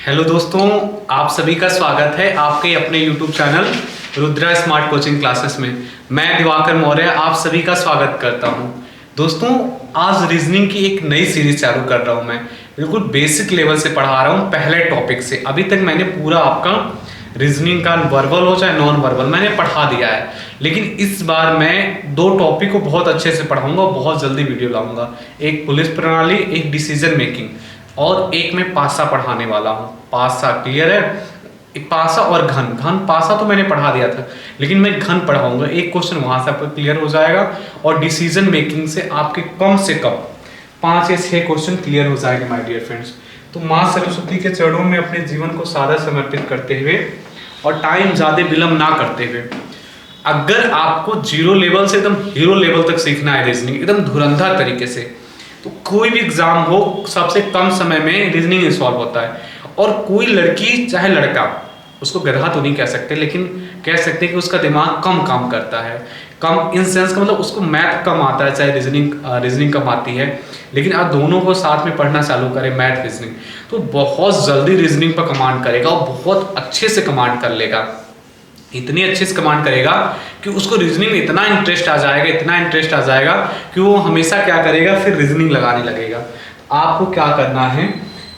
Hello दोस्तों, आप सभी का स्वागत है आपके अपने YouTube channel Rudra smart coaching classes में। मैं दिवाकर मौर्य आप सभी का स्वागत करता हूं। दोस्तों, आज रीजनिंग की एक नई सीरीज चालू कर रहा हूं। मैं बिल्कुल बेसिक लेवल से पढ़ा रहा हूं, पहले टॉपिक से। अभी तक मैंने पूरा आपका रीजनिंग का वर्बल हो चाहे नॉन वर्बल मैंने पढ़ा दिया है, लेकिन इस बार मैं दो टॉपिक को बहुत अच्छे से पढ़ाऊंगा, बहुत जल्दी वीडियो लाऊंगा। एक पुलिस प्रणाली, एक डिसीजन मेकिंग, और एक मैं पासा पढ़ाने वाला हूँ। पासा क्लियर है? पासा और घन पासा तो मैंने पढ़ा दिया था, लेकिन मैं घन पढ़ाऊंगा। एक क्वेश्चन वहां से आपको क्लियर हो जाएगा और डिसीजन मेकिंग से आपके कम से कम 5 या 6 क्वेश्चन क्लियर हो जाएंगे माय डियर फ्रेंड्स। तो माँ सरस्वती के चरणों में अपने जीवन को सादा समर्पित करते हुए और टाइम ज्यादा विलंब ना करते हुए, अगर आपको जीरो लेवल से एकदम हीरो लेवल तक सीखना है रीजनिंग एकदम धुरंधर तरीके से, तो कोई भी एग्जाम हो सबसे कम समय में रीजनिंग सॉल्व होता है। और कोई लड़की चाहे लड़का, उसको गधा तो नहीं कह सकते, लेकिन कह सकते हैं कि उसका दिमाग कम काम करता है। कम इन सेंस का मतलब उसको मैथ कम आता है, चाहे रीजनिंग कम आती है। लेकिन आप दोनों को साथ में पढ़ना चालू करें, मैथ रीजनिंग, तो बहुत जल्दी रीजनिंग पर कमांड करेगा और बहुत अच्छे से कमांड कर लेगा। इतनी अच्छे से कमांड करेगा कि उसको रीजनिंग में इतना इंटरेस्ट आ जाएगा कि वो हमेशा क्या करेगा, फिर रीजनिंग लगाने लगेगा। आपको क्या करना है,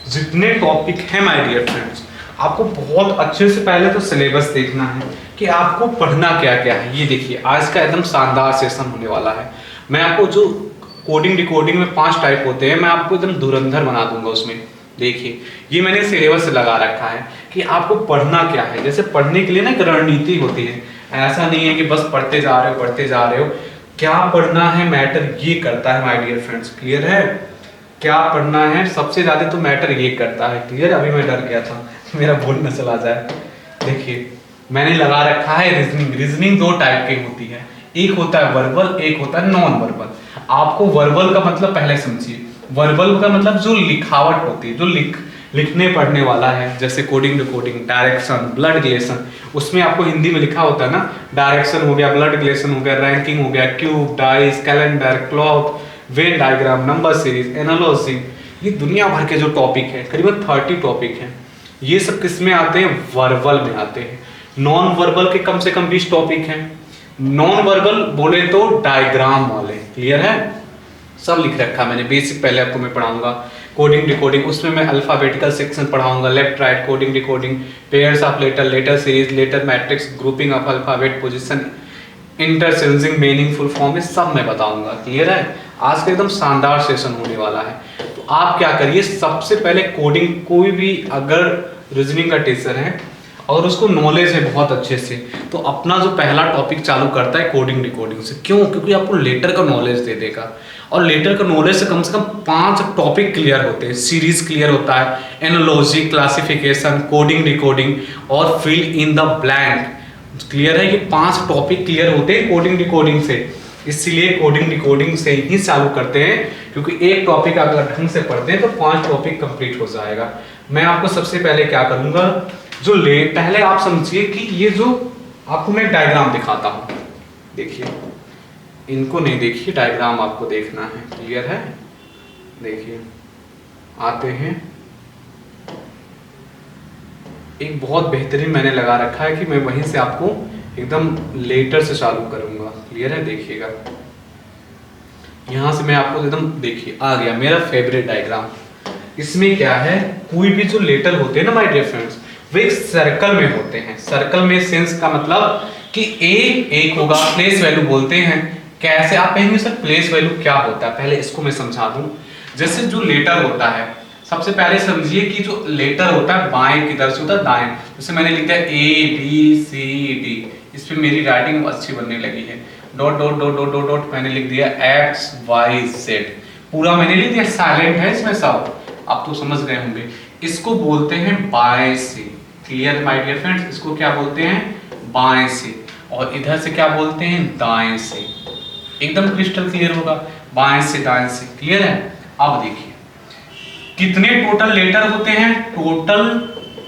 जितने टॉपिक हैं माय डियर फ्रेंड्स, आपको बहुत अच्छे से पहले तो सिलेबस देखना है कि आपको पढ़ना क्या क्या है। ये देखिए, आज का एकदम शानदार सेशन होने वाला है। मैं आपको जो कोडिंग डिकोडिंग में 5 टाइप होते हैं, मैं आपको एकदम धुरंधर बना दूंगा उसमें। देखिए, ये मैंने सिलेबस लगा रखा है कि आपको पढ़ना क्या है। जैसे पढ़ने के लिए ना एक रणनीति होती है, ऐसा नहीं है कि बस पढ़ते जा रहे हो। क्या पढ़ना है मैटर ये करता है माय डियर फ्रेंड्स। क्लियर है? क्या पढ़ना है सबसे ज्यादा तो मैटर ये करता है। क्लियर? अभी मैं डर गया था मेरा बोल न चला जाए। देखिए, मैंने लगा रखा है रीजनिंग 2 टाइप की होती है, एक होता है वर्बल, एक होता है नॉन वर्बल। आपको वर्बल का मतलब पहले समझिए। वर्बल का मतलब जो लिखावट होती है, जो लिखने पढ़ने वाला है, जैसे coding decoding, direction, blood relation. उसमें आपको हिंदी में लिखा होता है ना, डायरेक्शन हो गया, ब्लड रिलेशन हो गया, रैंकिंग हो गया, cube, dice, calendar, clock, Venn diagram, number series, analogy. ये दुनिया भर के जो टॉपिक है, करीबन 30 टॉपिक हैं, ये सब किस में आते हैं? वर्बल में आते हैं। नॉन वर्बल के कम से कम 20 टॉपिक हैं। नॉन वर्बल बोले तो डायग्राम वाले। क्लियर है? सब लिख रखा मैंने, बेसिक पहले आपको मैं पढ़ाऊंगा। कोडिंग डिकोडिंग, उसमें मैं अल्फाबेटिकल सेक्शन पढ़ाऊंगा, left right coding decoding, pairs of letter, letter series, letter matrix, grouping of alphabet, position, interchanging, meaningful form, ये सब मैं बताऊंगा। क्लियर है? आज का एकदम शानदार सेशन होने वाला है। तो आप क्या करिए, सबसे पहले कोडिंग, कोई भी अगर रीजनिंग का टीचर है और उसको नॉलेज है बहुत अच्छे से, तो अपना जो पहला टॉपिक चालू करता है कोडिंग डिकोडिंग से। क्यों? क्योंकि आपको लेटर का नॉलेज दे देगा, और लेटर का नॉलेज से कम 5 टॉपिक क्लियर होते हैं। सीरीज क्लियर होता है, एनालॉजी, क्लासिफिकेशन, कोडिंग डिकोडिंग और fill in the blank. Clear है? ये 5 टॉपिक क्लियर होते हैं कोडिंग डिकोडिंग से। इसलिए कोडिंग डिकोडिंग से ही चालू करते हैं, क्योंकि एक टॉपिक अगर ढंग से पढ़ते हैं तो 5 टॉपिक कंप्लीट हो जाएगा। मैं आपको सबसे पहले क्या करूंगा, पहले आप समझिए कि ये जो आपको मैं डायग्राम दिखाता हूं, देखिए, इनको नहीं देखिए, डायग्राम आपको देखना है। क्लियर है? देखिए, आते हैं, एक बहुत बेहतरीन मैंने लगा रखा है कि मैं वहीं से आपको एकदम लेटर से चालू करूंगा। क्लियर है? देखिएगा, यहां से मैं आपको एकदम, देखिए आ गया मेरा फेवरेट डायग्राम। इसमें क्या है, कोई भी जो लेटर होते हैं ना माय डियर फ्रेंड्स, वो एक सर्कल में होते हैं। सर्कल में सेंस का मतलब कि एक होगा, प्लेस वैल्यू बोलते हैं। कैसे? आप कहेंगे सर प्लेस वैल्यू क्या होता है, पहले इसको मैं समझा दूं। जैसे जो लेटर होता है, सबसे पहले समझिए कि जो लेटर होता है बाएं की तरफ से होता है दाएं। जैसे मैंने लिखा है ABCD, इस पे मेरी राइटिंग अच्छी बनने लगी है। Dot dot dot dot dot dot मैंने लिख दिया XYZ, पूरा मैंने लिख दिया, साइलेंट है इसमें सब, आप तो समझ गए होंगे। इसको बोलते हैं बाएं से। Clear my dear friends? इसको क्या बोलते हैं? बाएं से। और इधर से क्या बोलते हैं? दाएं से। एकदम क्रिस्टल क्लियर होगा, बाएं से दाएं से। क्लियर है? अब देखिए, कितने टोटल लेटर होते हैं? टोटल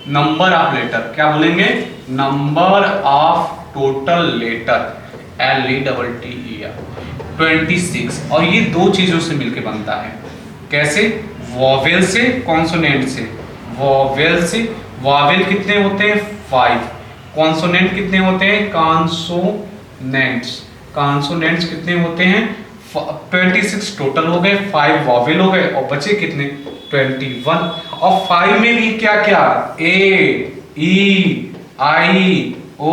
नंबर ऑफ लेटर, क्या बोलेंगे? Number of total letter, LETTER 26। और ये 2 चीजों से मिलकर बनता है। कैसे? वॉवेल से, कॉन्सोनेंट से। वॉवेल्स, वॉवेल कितने होते हैं 5, कॉन्सोनेंट कितने होते हैं कॉन्सोनेंट्स, कॉन्सोनेंट्स कितने होते हैं 26 टोटल हो गए, 5 वॉवेल हो गए और बचे कितने 21। और 5 में भी क्या क्या ए ई आई ओ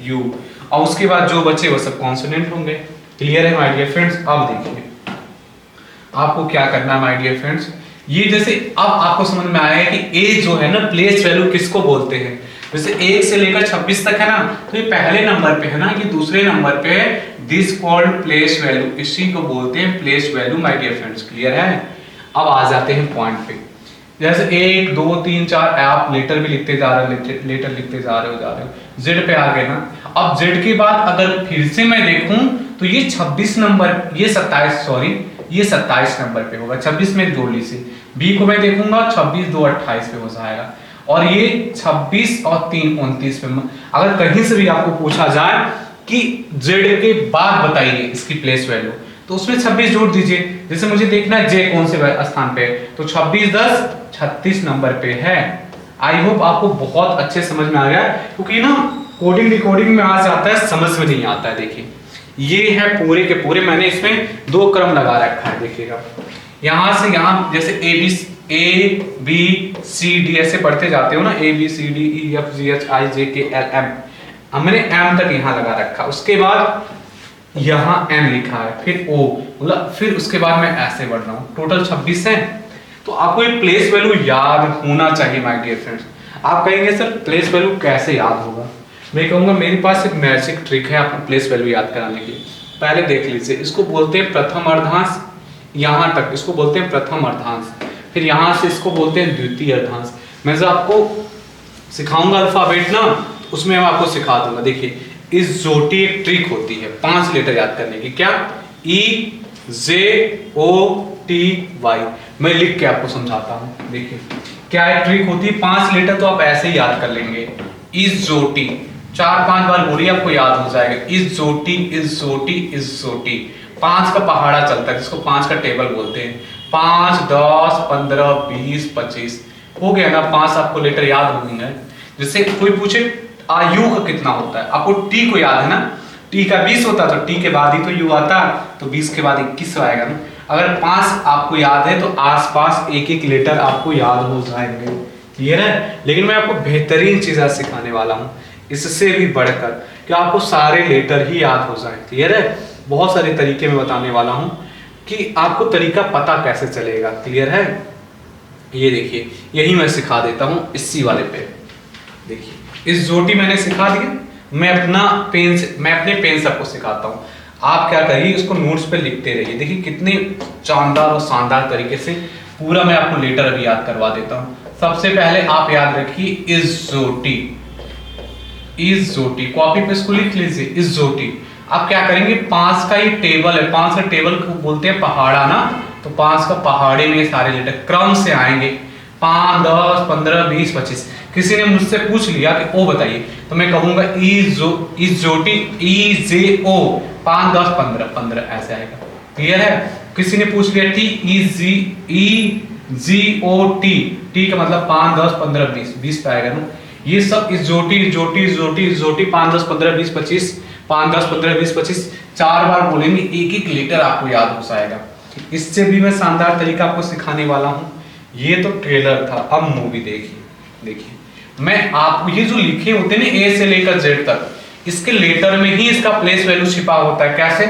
यू, और उसके बाद जो बचे वो सब कॉन्सोनेंट होंगे। क्लियर है माय डियर फ्रेंड्स। अब देखिए आपको क्या करना है माय डियर फ्रेंड्स, ये जैसे अब आपको समझ में आया है कि ए जो है ना प्लेस वैल्यू किसको बोलते हैं। जैसे 1 से लेकर 26 तक है ना, तो ये पहले नंबर पे है ना, ये दूसरे नंबर पे है, दिस कॉल्ड प्लेस वैल्यू, इसी को बोलते हैं place value my dear friends. Clear है। अब आ जाते हैं पॉइंट पे, जैसे 1 2 3 4 आप लेटर भी लिखते जा रहे हो, लेटर लिखते जा रहे हो, जेड पे आ गए ना। अब जेड के बाद अगर फिर से मैं देखूं तो ये 26 नंबर, ये 27 सॉरी ये 27 नंबर पे होगा, 26 में जोड़ लीजिए। बी को मैं देखूंगा 26 2 28 पे हो जाएगा, और ये 26 और 3 29 पे। अगर कहीं से भी आपको पूछा जाए कि जेड के बाद बताइए इसकी प्लेस वैल्यू, तो उसमें 26 जोड़ दीजिए। जैसे मुझे देखना है जे कौन से स्थान पे है, तो 26 10 36 नंबर पे है। आई होप आपको बहुत अच्छे समझ में आ गया, क्योंकि ना कोडिंग डिकोडिंग में आ जाता है, समझ में नहीं आता है। देखिए ये है पूरे के पूरे, मैंने इसमें 2 क्रम लगा रखा है। देखिएगा यहां से यहां, जैसे ए बी सी डी ऐसे पढ़ते जाते हो ना, A B C D E F G H I J K L M, हमने एम तक यहां लगा रखा, उसके बाद यहां एन लिखा है, फिर ओ, मतलब फिर उसके बाद मैं ऐसे बढ़ रहा हूं, टोटल 26 है। तो आपको ये प्लेस वैल्यू याद होना चाहिए माय डियर फ्रेंड्स। आप कहेंगे सर प्लेस वैल्यू कैसे याद होगा, मैं कहूंगा मेरे पास एक मैजिक ट्रिक है आपको प्लेस वैल्यू याद कराने की। पहले देख लीजिए, इसको बोलते हैं प्रथम अर्धांश, यहां तक इसको बोलते हैं प्रथम अर्धांश, फिर यहां से इसको बोलते हैं द्वितीय अर्धांश। मैं जो आपको सिखाऊंगा अल्फाबेट ना, उसमें मैं आपको सिखा दूंगा। देखिए इस जोटी एक ट्रिक होती है 5 लेटर याद करने की, क्या ई जे ओ टी वाई, मैं लिख के आपको समझाता हूं। देखिए क्या एक ट्रिक होती है, 5 लेटर तो आप ऐसे ही याद कर लेंगे। इस जोटी 4-5 बार बोलिए, आपको याद हो जाएगा। इस जोटी इस जोटी इस जोटी, 5 का पहाड़ा चलता है जिसको 5 का टेबल बोलते हैं। 5 10 15 20 25 हो गया ना, 5 आपको लेटर याद होंगे। जैसे कोई पूछे आयु का कितना होता है, आपको टी को याद है ना, टी का 20 होता है, तो टी के बाद ही तो यू आता, तो 20 के बाद 21 आएगा ना। अगर 5 आपको याद है तो आसपास एक एक लेटर आपको याद हो जाएंगे। क्लियर है। लेकिन मैं आपको बेहतरीन चीज़ सिखाने वाला हूँ, इससे भी बढ़कर कि आपको सारे लेटर ही याद हो जाए। क्लियर है। बहुत सारे तरीके में बताने वाला हूँ कि आपको तरीका पता कैसे चलेगा। क्लियर है। ये देखिए यही मैं सिखा देता हूँ इसी वाले पे। देखिए इस जोटी मैंने सिखा दी, मैं अपने पेन से आपको सिखाता हूँ। आप क्या करिए, इसको नोट्स पे लिखते रहिए। देखिए कितने शानदार और शानदार तरीके से पूरा मैं आपको लेटर अभी याद करवा देता हूँ। सबसे पहले आप याद रखिए इस जोटी, कॉपी पे इसको लिख लीजिए इस जोटी। आप क्या करेंगे, 5 का ही टेबल है, 5 का टेबल को बोलते हैं पहाड़ा ना, तो 5 का पहाड़े में सारे लेटर क्रम से आएंगे, 5 10 15 20 25। किसी ने मुझसे पूछ लिया कि ओ बताइए, तो मैं कहूंगा इस जोटी ई जे ओ 5 10 15 15 ऐसे आएगा। क्लियर है। किसी ने पूछ लिया टी ई जी ओ टी, टी का मतलब 5 10 15 20 20 पे आएगा ना। ये सब इस जोटी 5 10 15 20 25 5 10 15 20 25 4 बार बोलेंगे, एक एक लेटर आपको याद हो जाएगा। इससे भी मैं शानदार तरीका आपको सिखाने वाला हूँ। ये तो ट्रेलर था, अब मूवी देखिए मैं आपको ये जो लिखे होते हैं ना ए से लेकर जेड तक, इसके लेटर में ही इसका प्लेस वैल्यू छिपा होता है। कैसे,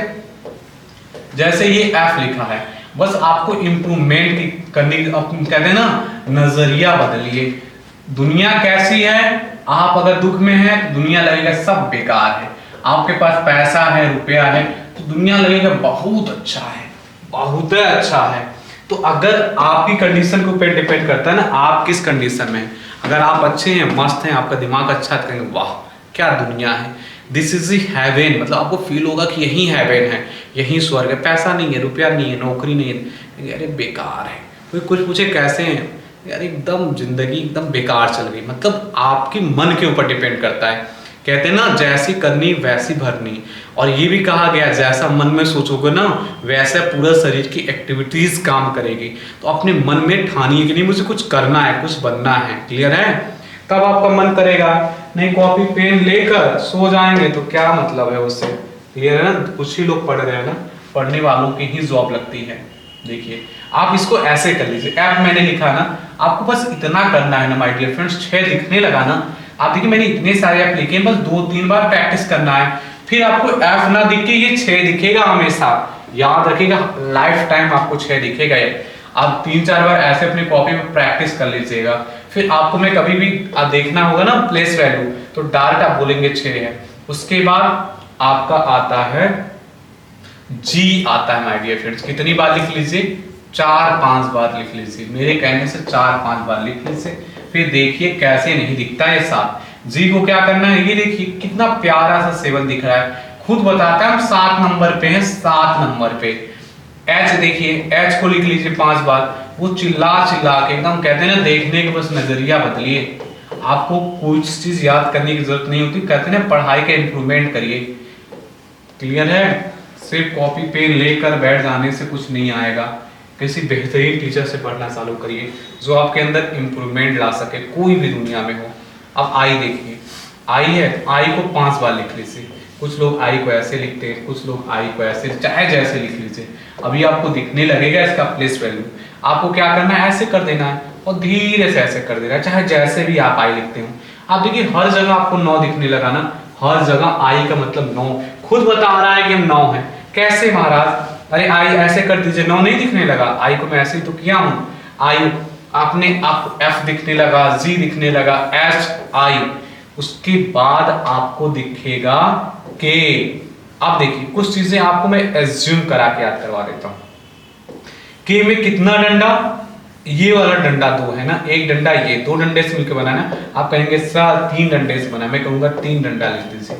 जैसे ये एफ लिखा है, बस आपको इंप्रूवमेंट करने कहते हैं ना, नजरिया बदलिए। दुनिया कैसी है, आप अगर दुख में हैं तो दुनिया लगेगा सब बेकार है, आपके पास पैसा है रुपया है तो दुनिया लगेगा बहुत अच्छा है, बहुत अच्छा है। तो अगर आपकी कंडीशन के ऊपर डिपेंड करता है ना, आप किस कंडीशन में हैं। अगर आप अच्छे हैं, मस्त हैं, आपका दिमाग अच्छा है, तो कहेंगे वाह क्या दुनिया है, दिस इज हेवन, मतलब आपको फील होगा कि यही हेवन है, यही स्वर्ग है। पैसा नहीं है, रुपया नहीं है, नौकरी नहीं है, अरे बेकार है। कोई कुछ पूछे कैसे हैं, यार एकदम जिंदगी एकदम बेकार चल रही। मतलब आपकी मन के ऊपर डिपेंड करता है कहते हैं ना, जैसी करनी वैसी भरनी। और ये भी कहा गया जैसा मन में सोचोगे ना वैसा पूरा शरीर की एक्टिविटीज काम करेगी। तो अपने मन में ठानिए कि नहीं मुझे कुछ करना है, कुछ बनना है। क्लियर है? तब आपका मन करेगा। नहीं कॉपी पेन लेकर सो जाएंगे तो क्या मतलब है उससे। क्लियर है ना? कुछ ही लोग पढ़ रहे हैं ना, पढ़ने वालों की ही जॉब लगती है। देखिए आप इसको ऐसे कर लीजिए, ऐप मैंने लिखा ना, आपको बस इतना करना है ना माय डियर फ्रेंड्स, 6 दिखने लगा ना, आप देखिए मैंने इतने सारे ऐप लिखे, बस 2-3 बार प्रैक्टिस करना है, फिर आपको ऐप ना दिखे ये 6 दिखेगा हमेशा। याद रखिएगा लाइफ टाइम आपको 6 दिखेगा ये। आप 3-4 बार ऐसे अपनी कॉपी में प्रैक्टिस कर लीजिएगा, फिर आपको मैं कभी भी देखना होगा ना प्लेस वैल्यू तो डायरेक्ट आप बोलेंगे 6 है। उसके बाद आपका आता है जी, आता है माय डियर फ्रेंड्स। कितनी बार लिख लीजिए? 4-5 बार लिख लीजिए, मेरे कहने से 4-5 बार लिख लीजिए। फिर देखिए कैसे नहीं दिखता है 7। जी को क्या करना है, ये देखिए कितना प्यारा सा 7 दिख रहा है, खुद बताता है हम 7 नंबर पे हैं, 7 नंबर पे। एच देखिए, एच को लिख लीजिए 5 बार। वो चिल्ला चिल्ला के एकदम, कहते हैं ना देखने के बस नजरिया बदलिए। आपको कुछ चीज याद करने की जरूरत नहीं होती, कहते हैं ना पढ़ाई का इंप्रूवमेंट करिए। क्लियर है? सिर्फ कॉपी पेन लेकर बैठ जाने से कुछ नहीं आएगा, किसी बेहतरीन टीचर से पढ़ना चालू करिए जो आपके अंदर इंप्रूवमेंट ला सके कोई भी दुनिया में हो। अब आई देखिए, आई है, आई को 5 बार लिख लीजिए। कुछ लोग आई को ऐसे लिखते हैं, कुछ लोग आई को ऐसे, चाहे जैसे लिख लीजिए। अभी आपको दिखने लगेगा इसका प्लेस वैल्यू। आपको क्या करना है, ऐसे कर देना है और धीरे से ऐसे कर देना है, चाहे जैसे भी आप आई लिखते हो। आप देखिए हर जगह आपको 9 दिखने लगा ना, हर जगह आई का मतलब 9, खुद बता रहा है कि हम 9 है। कैसे महाराज? अरे आई ऐसे कर दीजिए, 9 नहीं दिखने लगा। आई को मैं ऐसे ही तो किया हूं। आई आपने आप एफ दिखने लगा, जी दिखने लगा, एच आई, उसके बाद आपको दिखेगा के। अब देखिए कुछ चीजें आपको मैं एज्यूम करा के याद करवा देता हूं। के में कितना डंडा, ये वाला डंडा 2 है ना, एक डंडा ये, 2 डंडे से मिलकर बना ना। आप कहेंगे सर 3 डंडे से बना, मैं कहूंगा 3 डंडा लिख दीजिए।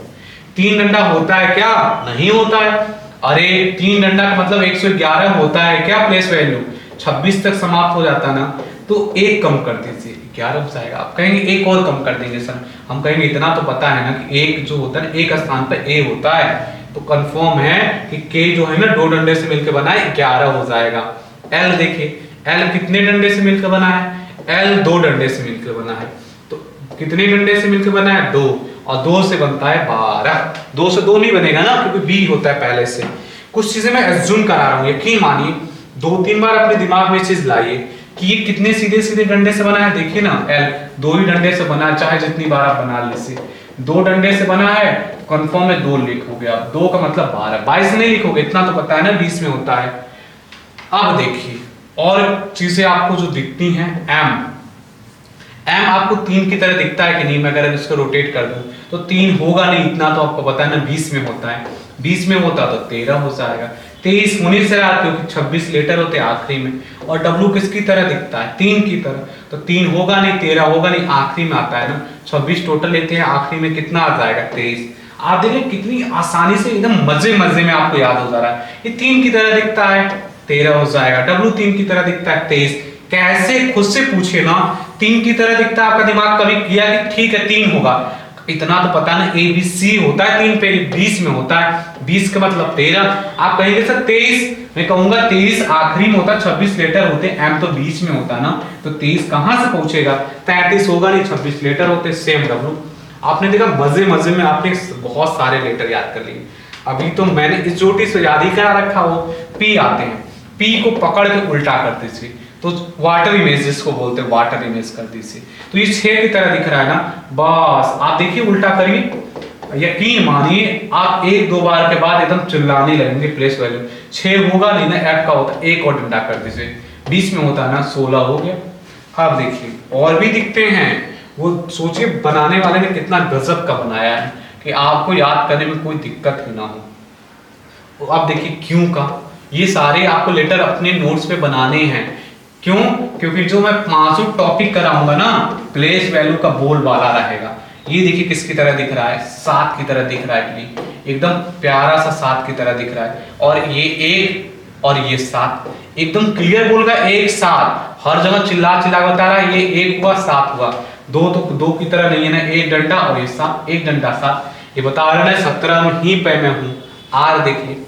3 डंडा होता है क्या? नहीं होता है। अरे 3 डंडा का मतलब 111 होता है क्या प्लेस वैल्यू? 26 तक समाप्त हो जाता ना, तो 1 कम कर दीजिए, 11 बचाएगा। आप कहेंगे 1 और कम कर देंगे सर, हम कहेंगे इतना तो पता है ना कि 1 जो होता है, 1 स्थान पर ए होता है, तो कंफर्म है कि के जो है ना 2 डंडे से मिलकर बना है, 11 हो जाएगा। एल देखिए, एल कितने डंडे से मिलकर बना है? एल 2 डंडे से मिलकर बना है। तो कितने डंडे से मिलकर बना है? 2, और 2 से बनता है 12। 2 से 2 नहीं बनेगा ना, क्योंकि बी होता है पहले से। कुछ चीजें मैं एज्यूम करा रहा हूं, यकीन मानिए 2-3 बार अपने दिमाग में चीज लाइए कि ये कितने सीधे सीधे डंडे से बना है। देखिए ना, एल 2 ही डंडे से बना है, चाहे जितनी बार आप बना लीजिए। 2 डंडे से बना है, कंफर्म है 2 लिखोगे आप, 2 का मतलब 12, 22 नहीं लिखोगे, इतना तो पता है ना 20 में होता है। अब देखिए और चीजें आपको जो दिखती हैं, एम आपको 3 की तरह दिखता है कि नहीं? मैं अगर इसको रोटेट कर दूं तो 3 होगा नहीं, इतना तो आपको पता है ना 20 में होता है। 20 में होता तो 13 हो जाएगा। 23 होने से रहा क्योंकि 26 लेटर होते हैं आखिरी में। और डब्ल्यू किसकी तरह दिखता है? 3 की तरह, तो 3 होगा नहीं, 13 होगा नहीं, आखिरी में आता है ना। 26 टोटल लेते हैं, आखिरी में कितना आ जाएगा? 23। आप देखिए कितनी आसानी से, एकदम मजे मजे में आपको याद हो जा रहा है। ये 3 की तरह दिखता है, 13 हो जाएगा। डब्ल्यू 3 की तरह दिखता है, 23। कैसे? खुद से पूछे ना, 3 की तरह दिखता है, आपका दिमाग कभी किया कि ठीक है 3 होगा? इतना तो पता ना, ए बी सी होता है 3 पे, 20 में होता है, 20 का मतलब 13। आप कहेंगे सर 23, मैं कहूंगा 23 आखिरी में होता, 26 लेटर होते, एम तो बीच में होता ना, तो 23 कहां से पहुंचेगा? 33 होगा नहीं, 26 लेटर होते। Same W. आपने देखा मजे मजे में आपने बहुत सारे लेटर याद कर लिए। अभी तो मैंने इस चोटी से याद ही करा रखा हो। पी आते हैं, पी को पकड़ के उल्टा कर दीजिए तो वाटर इमेज जिसको बोलते हैं, वाटर इमेज कर दीजिए। तो ये 6 की तरह दिख रहा है ना, बस आप देखिए उल्टा करिए, यकीन मानिए आप 1-2 बार के बाद एकदम चिल्लाने लगेंगे प्लेस वैल्यू। 6 होगा नहीं ना, एफ का होता, 1 और डंडा कर दीजिए, 20 में होता ना, 16 हो गया। अब देखिए और भी दिखते हैं, वो सोचिए बनाने वाले ने कितना गजब का बनाया है कि आपको याद करने में कोई दिक्कत ही ना हो। अब देखिए क्यों का, ये सारे आपको लेटर अपने नोट्स पे बनाने हैं। क्यों? क्योंकि जो मैं 5 टॉपिक कराऊंगा ना, प्लेस वैल्यू का बोल वाला रहेगा। ये देखिए किसकी तरह दिख रहा है? 7 की तरह दिख रहा है, एकदम प्यारा सा 7 की तरह दिख रहा है। और ये 1 और ये 7 एकदम क्लियर बोल रहा है, 1 7, हर जगह चिल्ला चिल्ला बता रहा है, ये 1 हुआ 7 हुआ। दो तो दो की तरह नहीं है ना, एक डंडा और ये सात, एक डंडा सात। ये बता रहा है 17वीं पे मैं हूँ। आर देखिए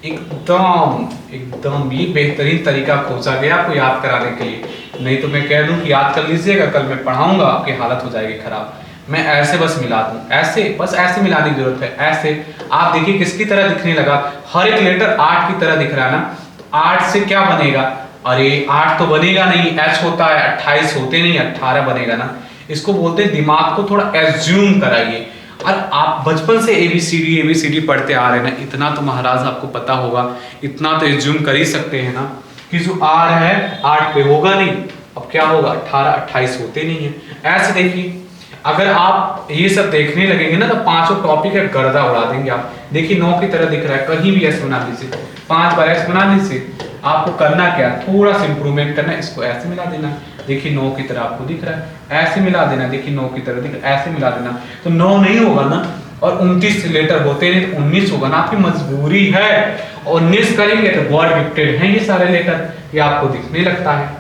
एकदम एकदम ये बेहतरीन तरीका खोजा गया आपको याद कराने के लिए। नहीं तो मैं कह दूं कि याद कर लीजिएगा, कल मैं पढ़ाऊंगा आपकी हालत हो जाएगी खराब। मैं ऐसे बस मिला दूं, ऐसे बस ऐसे मिलाने की जरूरत है। ऐसे आप देखिए किसकी तरह दिखने लगा, हर एक लेटर 8 की तरह दिख रहा है ना। तो 8 से क्या बनेगा, अरे 8 तो बनेगा नहीं, एच होता है, 28 होते नहीं, 18 बनेगा ना। इसको बोलते हैं दिमाग को थोड़ा एज्यूम कराइए। और आप बचपन से एबीसीडी पढ़ते आ रहे हैं ना, इतना तो महाराज आपको पता होगा, इतना तो एज्यूम कर ही सकते हैं ना कि जो आर है 8 पे होगा नहीं, अब क्या होगा 18 28 होते नहीं है। ऐसे देखिए अगर आप ये सब देखने लगेंगे ना तो पांचों टॉपिक है गर्दा उड़ा देंगे आप। देखिए 9 की तरह दिख रहा है, कहीं भी एस बना लीजिए, 5 बार एस बना लीजिए। आपको करना क्या, थोड़ा सा इंप्रूवमेंट करना, इसको ऐसे मिला देना। देखिए 9 की तरह आपको दिख रहा है, ऐसे मिला देना। देखिए 9 की तरह दिख रहा है, ऐसे मिला देना। तो 9 नहीं होगा ना, और 29 लेटर होते नहीं तो 19 होगा ना। आपकी मजबूरी है, 19 करेंगे तो गॉड गिफ्टेड है ये सारे लेटर, ये आपको दिखने लगता है।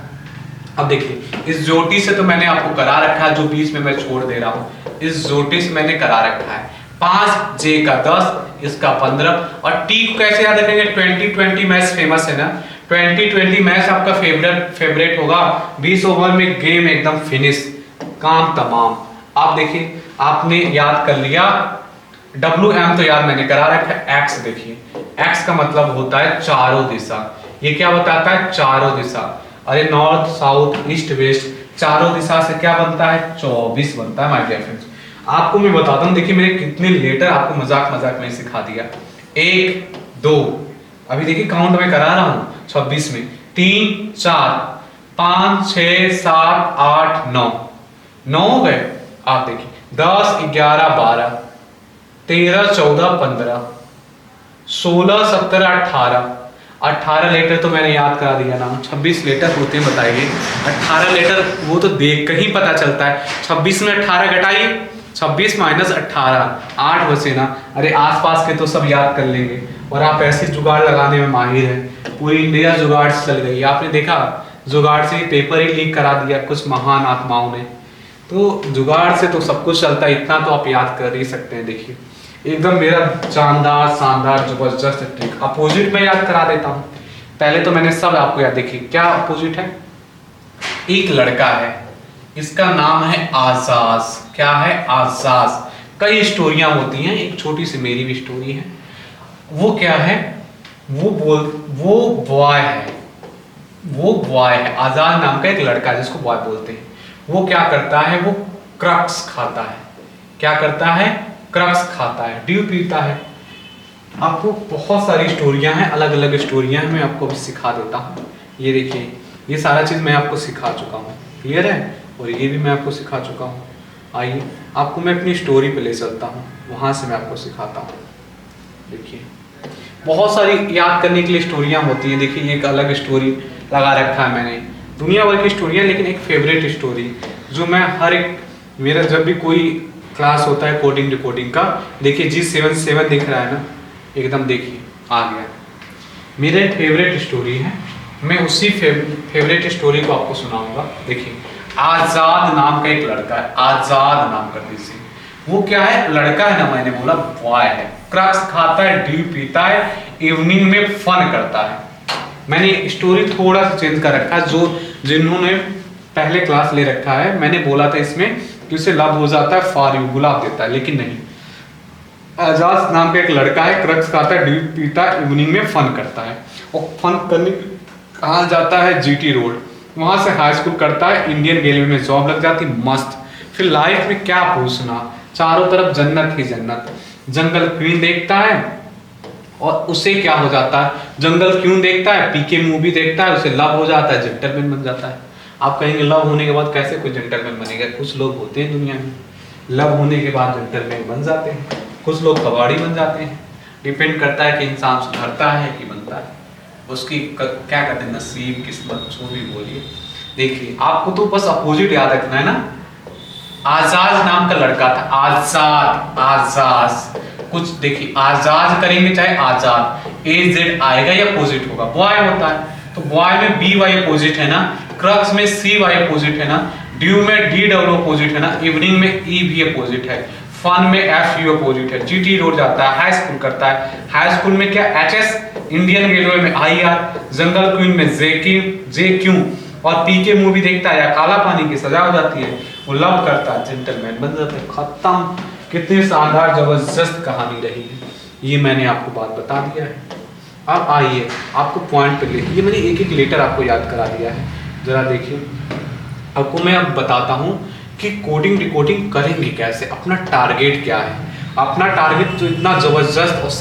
अब देखिए इस जोटी से तो मैंने आपको करा रखा है, जो बीच में मैं छोड़ दे रहा हूँ, इस जोटी से मैंने करा रखा है। 5 जे का 10, इसका 15। और टी को कैसे याद रखेंगे, 2020 मैच फेमस है ना, 2020 मैच आपका फेवरेट होगा। 20 ओवर में गेम एकदम फिनिश, काम तमाम। आप देखिए आपने याद कर लिया, WM तो याद मैंने करा रखा है। एक्स देखिए, एक्स का मतलब होता है चारों दिशा। ये क्या बताता है, चारों दिशा। अरे नॉर्थ साउथ ईस्ट वेस्ट, चारों दिशा से क्या बनता है, 24 बनता है माय डियर फ्रेंड्स। आपको मैं बताता हूँ, देखिए मैंने कितने लेटर आपको मजाक मजाक में सिखा दिया। 1 2, अभी देखिए काउंट में करा रहा हूँ 26 में, 3 4 5 6 7 8 9, 9 हो गए। आप देखिए 10 11 12 13 14 15 16 17 18 लेटर तो मैंने याद करा दिया ना। 26 लेटर होते हैं बताइए, 18 लेटर वो तो देख कर ही पता चलता है। 26 में 18 घटाइए, 26 माइनस 18 8 बचे ना। अरे आसपास के तो सब याद कर लेंगे, और आप ऐसे जुगाड़ लगाने में माहिर हैं, पूरी इंडिया जुगाड़ से चल गई। आपने देखा जुगाड़ से पेपर ही लीक करा दिया कुछ महान आत्माओं ने। तो जुगाड़ से तो सब कुछ चलता है, इतना तो आप याद कर ही सकते हैं। देखिए एकदम मेरा शानदार शानदार जबरदस्त ट्रिक, अपोजिट में याद करा देता हूँ। पहले तो मैंने सब आपको याद, देखिए क्या अपोजिट है, एक लड़का है, इसका नाम है आजाज। क्या है, आजाज। कई स्टोरियां होती हैं, एक छोटी सी मेरी भी स्टोरी है। वो क्या है, वो बॉय है, वो बॉय है। आजाद नाम का एक लड़का है जिसको बॉय बोलते हैं। वो क्या करता है, वो क्रक्स खाता है। क्या करता है, क्रक्स खाता है, ड्यू पीता है। आपको बहुत सारी स्टोरियां हैं, अलग अलग स्टोरियां हैं, मैं आपको भी सिखा देता हूँ। ये देखिए ये सारा चीज मैं आपको सिखा चुका हूँ, क्लियर है, और ये भी मैं आपको सिखा चुका हूँ। आइए आपको मैं अपनी स्टोरी पे ले चलता हूँ, वहां से मैं आपको सिखाता हूँ। देखिए बहुत सारी याद करने के लिए स्टोरियां होती हैं। देखिए एक अलग स्टोरी लगा रखा है मैंने, दुनिया भर की स्टोरियां, लेकिन एक फेवरेट स्टोरी जो मैं हर एक, मेरा जब भी कोई क्लास होता है कोडिंग डिकोडिंग का, देखिए G77 दिख रहा है ना, एकदम देखिए आ गया। मेरे फेवरेट स्टोरी है, मैं उसी फेवरेट स्टोरी को आपको सुनाऊंगा। देखिए आजाद नाम का एक लड़का है, आजाद नाम कर दीजिए। वो क्या है, लड़का है ना, मैंने बोला बॉय है, क्रक्स खाता है, ड्यू पीता है, इवनिंग में फन करता है। मैंने स्टोरी थोड़ा सा चेंज कर रखा है, जो जिन्होंने पहले क्लास ले रखा है, मैंने बोला था इसमें कि उसे लव हो जाता है, फॉर यू गुलाब देता है, लेकिन नहीं। आजाद नाम का एक लड़का है, क्रक्स खाता है, ड्यू पीता है, इवनिंग में फन करता है। और फन करने कहाँ जाता है, GT रोड, वहां से हाई स्कूल करता है, इंडियन रेलवे में जॉब लग जाती मस्त। फिर लाइफ में क्या पूछना, चारों तरफ जन्नत ही जन्नत। जंगल क्वीन देखता है, और उसे क्या हो जाता है, जंगल क्यों देखता है, PK मूवी देखता है, उसे लव हो जाता है, जेंटलमैन बन जाता है। आप कहेंगे लव होने के बाद कैसे कोई जेंटलमैन बनेगा, कुछ लोग होते हैं दुनिया में लव होने के बाद जेंटलमैन बन जाते हैं, कुछ लोग कबाड़ी बन जाते हैं। डिपेंड करता है कि इंसान सुधरता है कि बनता है, उसकी क्या कहते हैं, नसीब, किस्मत, जो भी बोलिए। देखिए आपको तो बस अपोजिट याद रखना है ना। आजाद नाम का लड़का था, आजाद, आजाद कुछ देखिए, आजाद करेंगे चाहे आजाद, AZ आएगा या अपोजिट होगा, बॉय होता है तो बॉय में BY अपोजिट है ना, क्रक्स में CY अपोजिट है ना, ड्यू में डी डब्ल्यू अपोजिट है ना, इवनिंग में ई भी अपोजिट है, फन में एफ यू अपोजिट है, जीटी रोड जाता है, हाई स्कूल करता है, हाई स्कूल में क्या एच एस, इंडियन रेलवे में आई आर, जंगल क्वीन में जे क्यू, और पी के मूवी देखता है या काला पानी की सजा हो जाती है, वो लव करता है, जेंटलमैन बन जाता है, खत्म। कितनी शानदार जबरदस्त कहानी रही है, ये मैंने आपको बात बता दिया है। अब आइए आपको पॉइंट पे ये मैंने एक एक लेटर आपको याद करा दिया है, जरा देखिए। आपको मैं अब बताता हूँ कि कोडिंग डिकोडिंग करेंगे कैसे, अपना टारगेट क्या है। अपना टारगेट तो इतना जबरदस्त और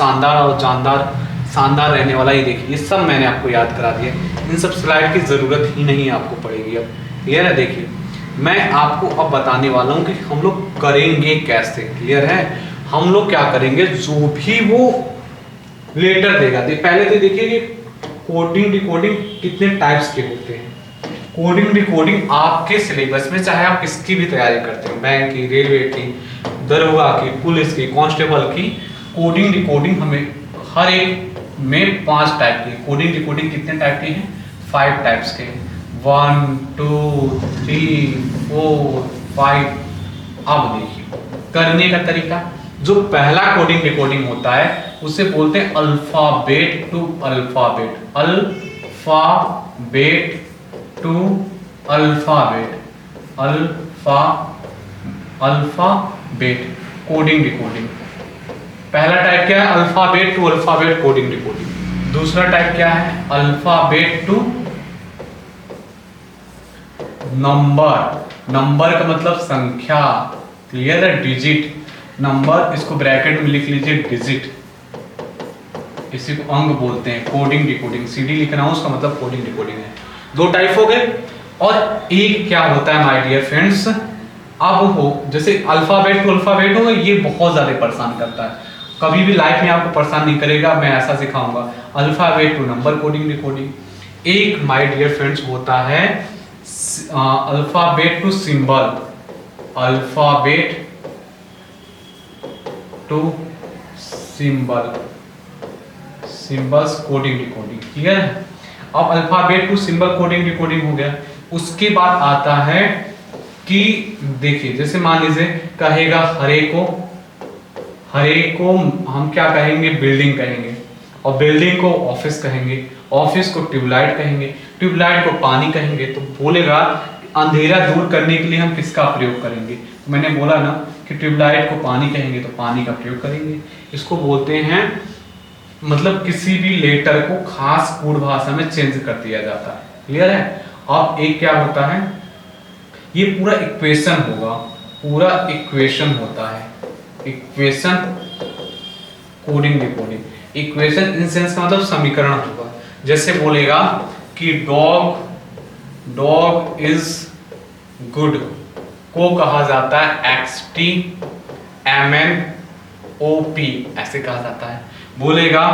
शानदार रहने वाला, ये देखिए ये सब मैंने आपको याद करा दिया, इन सब स्लाइड की ज़रूरत ही नहीं आपको पड़ेगी। अब क्लियर है, देखिए मैं आपको अब बताने वाला हूँ कि हम लोग करेंगे कैसे। क्लियर है, हम लोग क्या करेंगे, जो भी वो लेटर देगा, पहले तो देखिए कि कोडिंग डिकोडिंग कितने टाइप्स के होते हैं। कोडिंग डिकोडिंग आपके सिलेबस में, चाहे आप किसकी भी तैयारी करते हो, बैंक की, रेलवे की, दरोगा की, पुलिस की, कांस्टेबल की, कोडिंग डिकोडिंग हमें हर एक में 5 टाइप की। कोडिंग डिकोडिंग कितने टाइप के हैं, 5 टाइप्स के, 1 2 3 4 5। अब देखिए करने का तरीका, जो पहला कोडिंग डिकोडिंग होता है उसे बोलते हैं alphabet to alphabet, alphabet to alphabet, alphabet coding decoding. पहला टाइप क्या है, alphabet to alphabet coding decoding. दूसरा टाइप क्या है, अल्फाबेट टू नंबर, नंबर का मतलब संख्या, क्लियर है, डिजिट, नंबर इसको ब्रैकेट में लिख लीजिए डिजिट, इसी को अंक बोलते हैं। कोडिंग डिकोडिंग, सीडी लिखना हो उसका मतलब कोडिंग डिकोडिंग है। 2 टाइप हो गए। और एक क्या होता है माय डियर फ्रेंड्स, अब हो जैसे अल्फाबेट टू अल्फाबेट हो, ये बहुत ज्यादा परेशान करता है, कभी भी लाइफ में आपको परेशान नहीं करेगा, मैं ऐसा सिखाऊंगा। Alphabet to number coding decoding. एक माय डियर फ्रेंड्स होता है alphabet to symbol, alphabet to symbol, symbols coding decoding. Clear है, अब alphabet to symbol coding decoding हो गया। उसके बाद आता है कि देखिए जैसे मान लीजिए कहेगा हरे को हम क्या कहेंगे, बिल्डिंग कहेंगे, और बिल्डिंग को ऑफिस कहेंगे, ऑफिस को ट्यूबलाइट कहेंगे, ट्यूबलाइट को पानी कहेंगे। तो बोलेगा अंधेरा दूर करने के लिए हम किसका प्रयोग करेंगे, तो मैंने बोला ना कि ट्यूबलाइट को पानी कहेंगे तो पानी का प्रयोग करेंगे। इसको बोलते हैं, मतलब किसी भी लेटर को खास कोड भाषा में चेंज कर दिया जाता है। क्लियर है। अब एक क्या होता है, ये पूरा इक्वेशन होगा, पूरा इक्वेशन होता है, equation coding decoding. Equation in sense का मतलब समीकरण होगा। जैसे बोलेगा कि डॉग इज गुड को कहा जाता है XTMNOP, ऐसे कहा जाता है। बोलेगा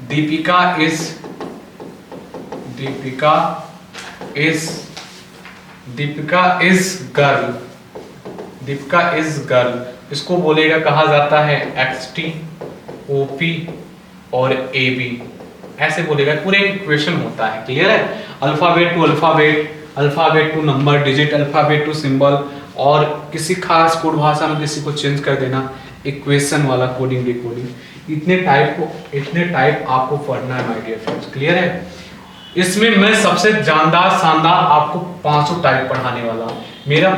दीपिका इज गर्ल, इसको बोलेगा कहा जाता है XTOP और AB, ऐसे बोलेगा। पूरे इक्वेशन होता है। क्लियर है। Alphabet to alphabet, alphabet to number digit, alphabet to symbol, और किसी खास कोड भाषा में किसी को चेंज कर देना, इक्वेशन वाला कोडिंग डिकोडिंग। इतने टाइप आपको पढ़ना है माय डियर फ्रेंड्स। क्लियर है। इसमें मैं सबसे शानदार आपको 500 टाइप पढ़ाने वाला हूं। मेरे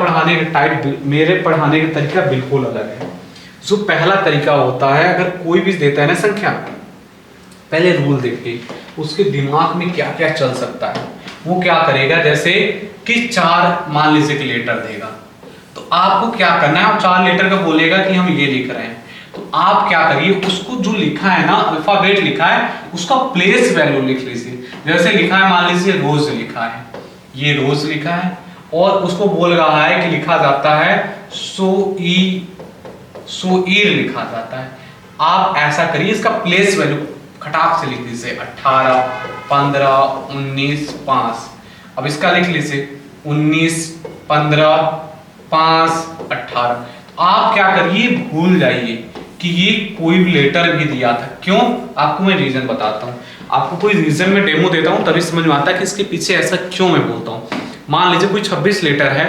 पढ़ाने का तरीका बिल्कुल अलग है। जो पहला तरीका होता है, अगर कोई भी देता है ना संख्या, पहले रूल देखिए उसके दिमाग में क्या क्या चल सकता है। वो क्या करेगा, जैसे कि 4 मान लीजिए कि लेटर देगा, तो आपको क्या करना है, आप 4 लेटर का बोलेगा कि हम ये लिख रहे हैं, तो आप क्या करिए, उसको जो लिखा है ना, अल्फाबेट लिखा है, उसका प्लेस वैल्यू लिख लीजिए। जैसे लिखा है मान लीजिए रोज लिखा है, ये रोज लिखा है, और उसको बोल रहा है कि लिखा जाता है सोईर लिखा जाता है। आप ऐसा करिए, इसका प्लेस वैल्यू खटाक से लिख दीजिए 18 15 19 5। अब इसका लिख लीजिए 19 15 5 18। तो आप क्या करिए, भूल जाइए कि ये कोई भी लेटर भी दिया था। क्यों, आपको मैं रीजन बताता हूँ। आपको कोई रीजन में डेमो देता हूँ तभी समझ में आता है कि इसके पीछे ऐसा क्यों मैं बोलता हूँ। मान लीजिए कोई 26 लेटर है,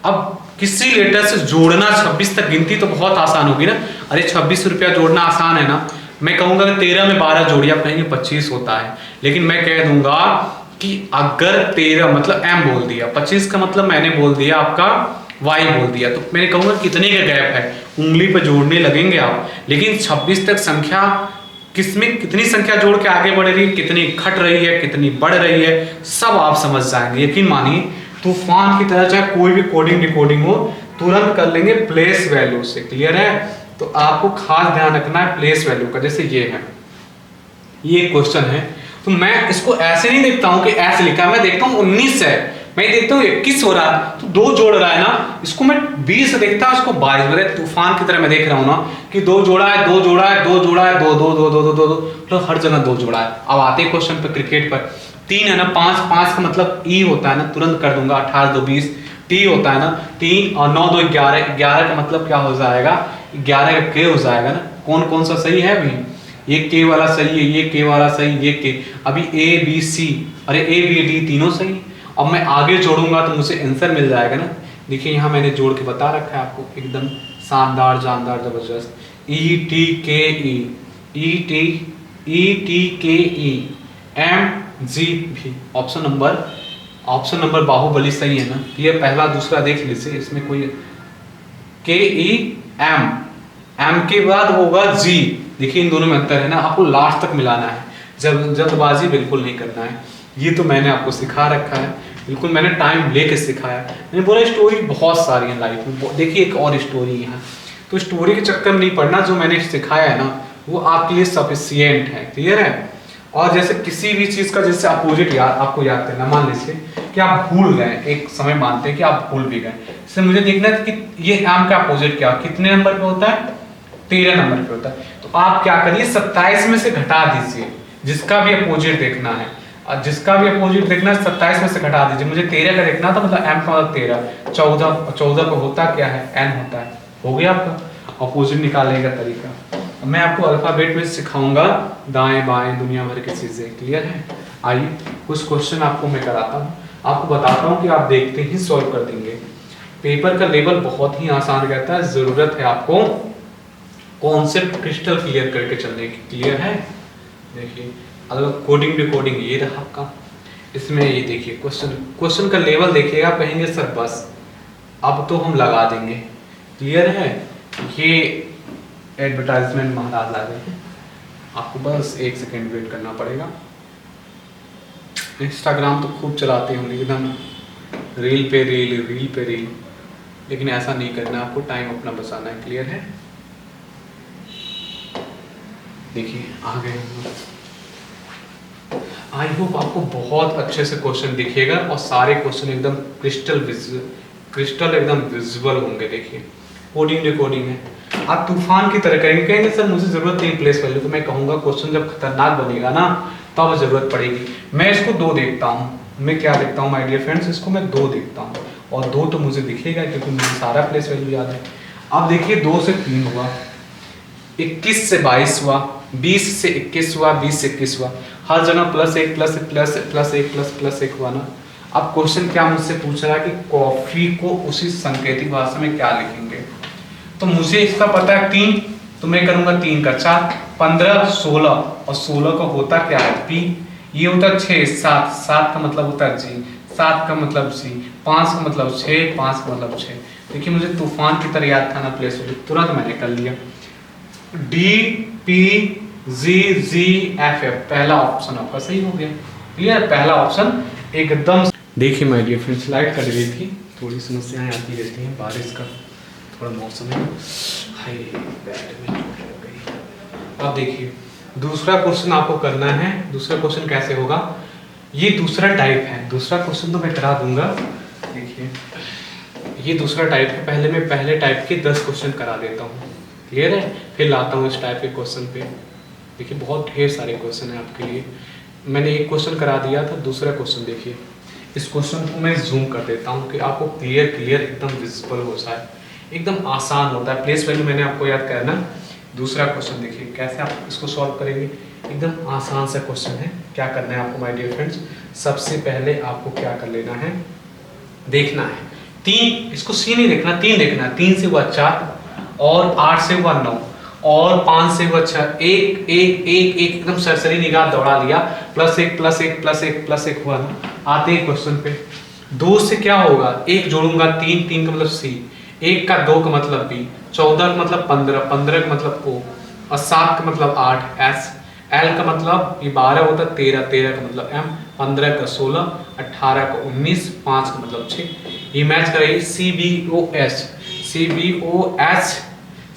अब किसी लेटर से जोड़ना 26 तक गिनती तो बहुत आसान होगी ना। अरे 26 रुपया जोड़ना आसान है ना। मैं कहूंगा कि 13 में 12 जोड़िए, आप कहेंगे 25 होता है, लेकिन मैं कह दूंगा कि अगर 13 मतलब m बोल दिया, 25 का मतलब मैंने बोल दिया आपका y बोल दिया, तो मैंने कहूंगा कितने का गैप है, उंगली पर जोड़ने लगेंगे आप। लेकिन 26 तक संख्या किसमें कितनी संख्या जोड़ के आगे बढ़ रही है, कितनी घट रही है, कितनी बढ़ रही है, सब आप समझ जाएंगे। यकीन मानिए तूफान की तरह चाहे कोई भी कोडिंग डिकोडिंग हो तुरंत कर लेंगे प्लेस वैल्यू से। क्लियर है? तो आपको खास ध्यान रखना है प्लेस वैल्यू का। जैसे ये है, ये क्वेश्चन है, तो मैं इसको ऐसे नहीं देखता हूं कि ऐसे लिखा है, मैं देखता हूं 19 है, मैं देखता हूँ 21 हो रहा है तो 2 जोड़ रहा है ना, इसको मैं 20 से देखता हूँ, इसको 22 में। तूफान की तरह मैं देख रहा हूँ ना कि 2 जोड़ा है, 2 जोड़ा है, 2 जोड़ा है, 2 2 2 2 2 2 2, तो हर जगह 2 जोड़ा है। अब आते हैं क्वेश्चन पे, क्रिकेट पर। 3 है ना, 5 5 का मतलब ई होता है ना, तुरंत कर दूंगा। 18 2 20, टी होता है ना 3, और 9 2 11, 11 का मतलब क्या हो जाएगा, 11 का के हो जाएगा ना। कौन कौन सा सही है अभी? ये के वाला सही है, ये के वाला सही, ये के। अभी ए बी सी, अरे ए बी डी तीनों सही। अब मैं आगे जोड़ूंगा तो मुझे आंसर मिल जाएगा ना। देखिए यहाँ मैंने जोड़ के बता रखा है आपको, एकदम शानदार जानदार जबरदस्त। ई टी के ई, ई टी के ई, एम जी भी। ऑप्शन नंबर बाहुबली सही है ना। ये पहला दूसरा देख लीजिए, इसमें कोई के ई एम, एम के बाद होगा जी। देखिए इन दोनों में अंतर है ना, आपको लास्ट तक मिलाना है, जल्दबाजी बिल्कुल नहीं करना है। ये तो मैंने आपको सिखा रखा है, बिल्कुल मैंने टाइम लेके सिखाया। मैंने बोला स्टोरी बहुत सारी है लाइफ में। देखिए एक और स्टोरी है, तो स्टोरी के चक्कर में नहीं पड़ना, जो मैंने सिखाया है ना वो आपके लिए सफिशियंट है। क्लियर है? और जैसे किसी भी चीज का जैसे अपोजिट आपको याद करना। मान लीजिए कि आप भूल गए, एक समय मानते हैं कि आप भूल भी गए, इससे मुझे देखना है कि ये एम का अपोजिट क्या कितने नंबर पे होता है, 13 नंबर पे होता है। तो आप क्या करिए, 27 में से घटा दीजिए, जिसका भी अपोजिट देखना है, और जिसका भी अपोजिट देखना है 27 में से घटा दीजिए। मुझे 13 का देखना था, मतलब एम का मतलब 13, 14 पे होता क्या है, एन होता है। हो गया आपका अपोजिट निकालने का तरीका। मैं आपको अल्फाबेट में सिखाऊंगा, दाएं बाएं दुनिया भर की चीजें। क्लियर है? आइए कुछ क्वेश्चन आपको मैं कराता हूँ, आपको बताता हूँ कि आप देखते ही सॉल्व कर देंगे। पेपर का लेवल बहुत ही आसान रहता है, जरूरत है आपको कॉन्सेप्ट क्रिस्टल क्लियर करके चलने की। क्लियर है? देखिए अगर कोडिंग डिकोडिंग ये रहा आपका, इसमें ये देखिए क्वेश्चन का लेवल देखिएगा, कहेंगे सर बस अब तो हम लगा देंगे। क्लियर है? ये एडवर्टाइजमेंट महाराज आ गए हैं, आपको बस 1 सेकेंड वेट करना पड़ेगा। इंस्टाग्राम तो खूब चलाते होंगे एकदम, रील पे रील, लेकिन ऐसा नहीं करना, आपको टाइम अपना बचाना है। क्लियर है? देखिए आ गए। आई होप आपको बहुत अच्छे से क्वेश्चन दिखेगा और सारे क्वेश्चन एकदम क्रिस्टल एकदम विजुअल होंगे। देखिए कोडिंग डिकोडिंग है, आप तूफान की तरह करेंगे। कहेंगे सर मुझे जरूरत नहीं प्लेस वैल्यू, तो मैं कहूंगा क्वेश्चन जब खतरनाक बनेगा ना तब जरूरत पड़ेगी। मैं इसको 2 देखता हूँ, मैं क्या देखता हूँ माय डियर फ्रेंड्स, इसको मैं 2 देखता हूँ, और 2 तो मुझे दिखेगा क्योंकि मुझे सारा प्लेस वैल्यू याद है। अब देखिए 2 से 3 हुआ, 21 से 22 हुआ, 20 से 21 हुआ, 20 से 21 हुआ, हर जगह +1 हुआ ना। अब क्वेश्चन क्या मुझसे पूछ रहा है कि कॉफी को उसी संकेतिक भाषा में क्या लिखेंगे। तो मुझे इसका पता है 3, तो मैं करूंगा 3 का 4, 15 16, और 16 का होता क्या है पी, ये होता है 6, 7, 7 का मतलब होता है जी, 7 का मतलब जी, 5 का मतलब 6, 5 का मतलब 6। देखिए मुझे तूफान की तरह याद था ना प्लेस वैल्यू, तुरंत मैंने कर लिया। D P G G F F, पहला ऑप्शन आपका सही हो गया। क्लियर? पहला ऑप्शन एकदम। देखिए my dear friends, light cut गई थी, थोड़ी समस्याएं आती रहती हैं, बारिश का थोड़ा मौसम है। हाय बैड में लग गई। अब देखिए दूसरा क्वेश्चन आपको करना है। दूसरा क्वेश्चन कैसे होगा, ये दूसरा टाइप है, दूसरा क्वेश्चन तो मैं करा दूंगा। देखिए ये दूसरा टाइप है, पहले मैं पहले टाइप के 10 क्वेश्चन करा देता हूँ। क्लियर है? फिर लाता हूँ इस टाइप के क्वेश्चन पे। देखिए बहुत ढेर सारे क्वेश्चन है आपके लिए। मैंने एक क्वेश्चन करा दिया था, दूसरा क्वेश्चन देखिए। इस क्वेश्चन को मैं जूम कर देता हूँ कि आपको क्लियर एकदम विजिबल हो जाए, एकदम आसान होता है। प्लेस वैल्यू मैंने आपको याद करना। दूसरा क्वेश्चन देखिए कैसे आप इसको सॉल्व करेंगे, एकदम आसान सा क्वेश्चन है। क्या करना है आपको माय डियर फ्रेंड्स, सबसे पहले आपको क्या कर लेना है, देखना है 3, इसको सी नहीं देखना, 3 देखना। 3 से हुआ 4 और 8 से हुआ 9 और 5 से हुआ 6। एक एक एक एकदम सरसरी निगाह दौड़ा लिया, +1 +1 +1 +1 हुआ ना। आते हैं क्वेश्चन पे। 2 से क्या होगा, 1 जोड़ूंगा 3, 3 का मतलब सी, 1 का 2 का मतलब बी, 14 का मतलब 15, 15 का मतलब ओ और 7 का मतलब 8 एस, एल का मतलब ये 12 होता है, 13, 13 का मतलब एम, 15 का 16, 18 का 19, 5 का मतलब 6। ये मैच कराइए C B O S, C B O S,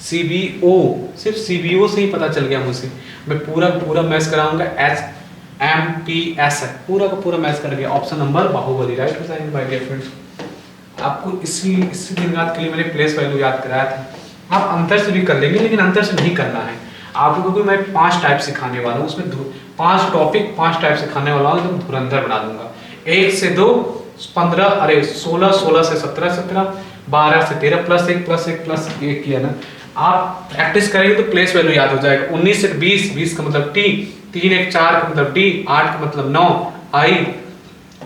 C B O, सिर्फ सी बी ओ से ही पता चल गया मुझे। मैं पूरा पूरा मैच कराऊंगा, एच एम पी एस है, पूरा का पूरा मैच कर गया। ऑप्शन नंबर बाहुबली राइट हो जाएंगे माय डियर फ्रेंड्स। आपको इसी दिन रात के लिए मैंने प्लेस वैल्यू याद कराया था। आप अंतर से भी कर लेंगे, लेकिन अंतर से नहीं करना है आपको, क्योंकि मैं 5 टाइप सिखाने वाला हूँ। उसमें 5 टॉपिक 5 टाइप सिखाने वाला हूँ, एकदम धुरंधर बना दूंगा। 1 से 2 15, अरे 16, 16 से 17, 17, 12 से 13 +1 +1 +1 किया ना। आप प्रैक्टिस करेंगे तो प्लेस वैल्यू याद हो जाएगा। 19 से 20, 20 का मतलब टी, 3 1 4 का मतलब डी, 8 का मतलब 9 आई,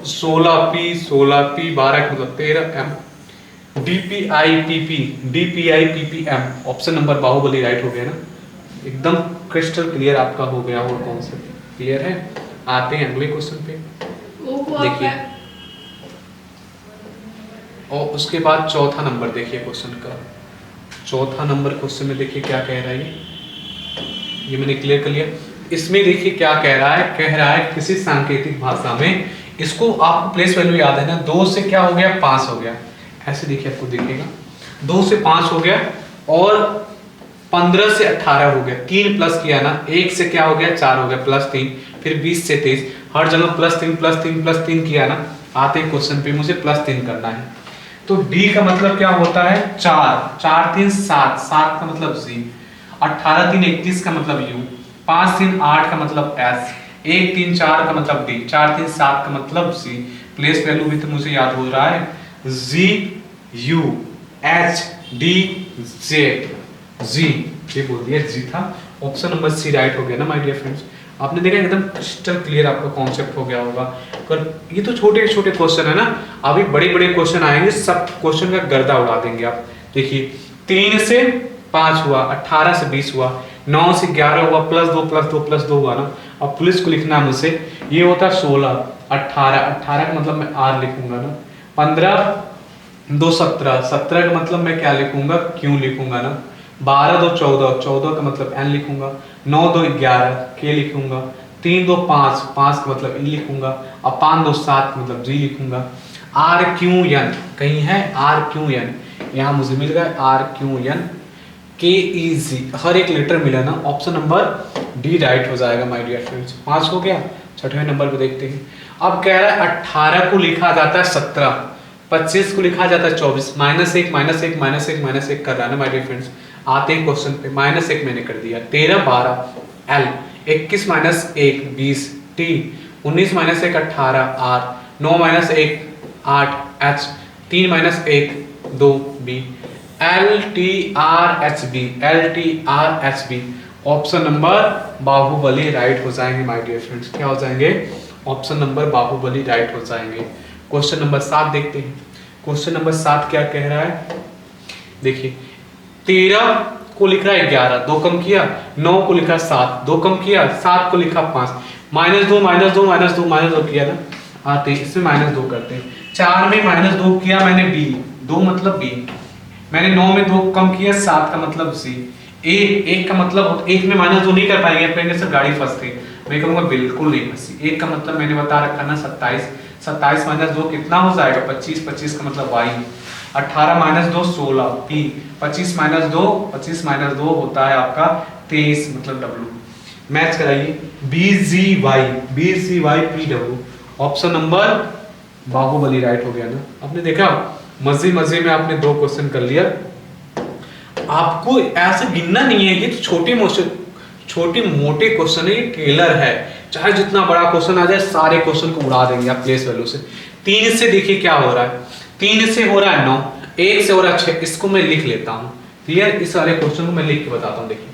16 पी, 12 का मतलब 13 M, DPI PP, DPI PPM। Option number Baahubali right हो गया ना, एकदम क्रिस्टल क्लियर आपका हो गया हो कॉन्सेप्ट। क्लियर है। आते हैं अगले क्वेश्चन पे, देखिए। और उसके बाद चौथा नंबर देखिए क्वेश्चन का। चौथा नंबर क्वेश्चन में देखिए क्या कह रहा है, ये मैंने क्लियर कर लिया। इसमें देखिए क्या कह रहा है, कह रहा है किसी सांकेतिक भाषा में, इसको आपको प्लेस वैल्यू याद है ना, 2 से क्या हो गया 5 हो गया, ऐसे देखिए आपको दिखेगा 2 से 5 हो गया और 15 से 18 हो गया, 3 प्लस किया ना, 1 से क्या हो गया 4 हो गया +3, फिर 20 से 23, हर जगह +3 किया ना। आते हैं क्वेश्चन पे, मुझे +3 करना है। तो D का मतलब क्या होता है 4, 4 3 7, 7 का मतलब Z, 18 3 21 का मतलब U, 5 3 8 का मतलब S, 1 3 4 का मतलब D, 4 3 7 का मतलब Z। प्लेस वैल्यू भी तो मुझे याद हो रहा है, Z U H D J, Z, ये बोल दिया Z था। ऑप्शन नंबर सी राइट हो गया ना माय डियर फ्रेंड्स। आपने देखा एकदम क्रिस्टल क्लियर आपका कॉन्सेप्ट हो गया होगा। पर ये तो छोटे छोटे क्वेश्चन है ना, अभी बड़े बड़े क्वेश्चन आएंगे, सब क्वेश्चन का गर्दा उड़ा देंगे आप। देखिए 3 से 5 हुआ, 18 से 20 हुआ, 9 से 11 हुआ, +2 हुआ ना। अब पुलिस को लिखना है मुझसे, ये होता 16, 18, 18 का मतलब मैं R लिखूंगा ना, 15 2 17, 17 का मतलब मैं क्या लिखूंगा क्यों लिखूंगा ना, 12 2 14, 14 का मतलब N लिखूंगा, 9 2 11 K लिखूंगा, 3 2 5, 5 का मतलब E लिखूंगा और 5 2 7 का मतलब G लिखूंगा। RQN कहीं है, RQN यहाँ मुझे मिल गया RQN KEZ, हर एक लेटर मिला ना। ऑप्शन नंबर डी राइट हो जाएगा माय डियर फ्रेंड्स। 5 हो गया। 6वें नंबर पे देखते हैं। अब कह रहा है 18 को लिखा जाता है 17, 25 को लिखा जाता है 24, -1 -1 -1 -1 कर रहा है ना माय डियर फ्रेंड्स। आते हैं क्वेश्चन पे, -1 मैंने कर दिया, 13 12 L, 21 -1 20 T, 19 -1 18 R, 9 -1 8 H, 3 -1 2 B, LTRHB। Option number Baahubali right हो जाएंगे माय डियर फ्रेंड्स। क्या हो जाएंगे, ऑप्शन नंबर बाहुबली राइट हो जाएंगे। क्वेश्चन नंबर 7 देखते हैं। क्वेश्चन नंबर 7 क्या कह रहा है, देखिए 13 को लिख रहा है 11, 2 कम किया, 9 को लिखा 7, 2 कम किया, 7 को लिखा 5, -2 -2 किया ना। आते हैं इसमें -2 करते हैं। 4 में -2 किया मैंने B, 2 मतलब B, मैंने 9 में 2 कम किया, 7 का मतलब C, 1 का मतलब 1 में -2 नहीं कर पाएंगे, अपने से गाड़ी फंसती है। मैं कहूँगा बिल्कुल नहीं फंसी। 1 का मतलब मैंने बता रखा ना 27, 27 -2 कितना हो जाएगा 25, 25 का मतलब Y, 18 -2 16 P, 25 -2 होता है आपका 23 मतलब W। मैच कराइए BCY PW। Option number Baahubali right हो गया ना। आपने देखा मजे मजे में आपने 2 क्वेश्चन कर लिया। आपको ऐसे गिनना नहीं है, ये तो छोटे मोटे क्वेश्चन है, ये ट्रेलर है। चाहे जितना बड़ा क्वेश्चन आ जाए सारे क्वेश्चन को उड़ा देंगे आप प्लेस वैल्यू से। 3 से देखिए क्या हो रहा है, 3 से हो रहा है 9, 1 से हो रहा है 6, इसको मैं लिख लेता हूँ। क्लियर, इस वाले क्वेश्चन को मैं लिख के बताता हूँ। देखिए